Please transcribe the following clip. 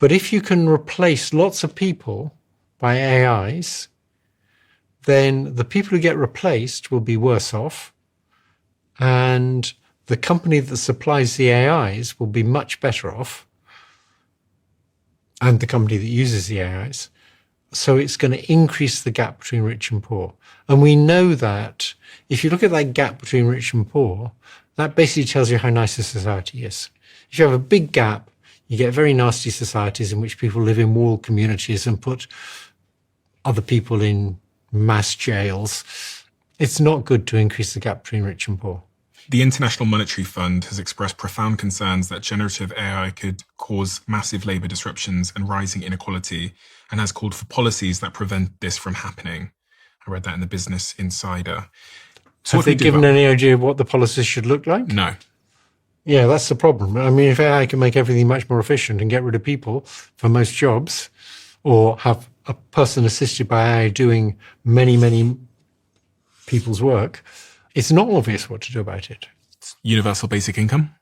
But if you can replace lots of people by AIs, then the people who get replaced will be worse off, and the company that supplies the AIs will be much better off, and the company that uses the AIs. So it's going to increase the gap between rich and poor. And we know that if you look at that gap between rich and poor, that basically tells you how nice a society is. If you have a big gap, you get very nasty societies in which people live in walled communities and put other people in mass jails. It's not good to increase the gap between rich and poor. The International Monetary Fund has expressed profound concerns that generative AI could cause massive labour disruptions and rising inequality, and has called for policies that prevent this from happening. I read that in the Business Insider. So have they given any idea of what the policies should look like? No. Yeah, that's the problem. I mean, if AI can make everything much more efficient and get rid of people for most jobs, or have a person assisted by AI doing many, many people's work, it's not obvious what to do about it. Universal basic income?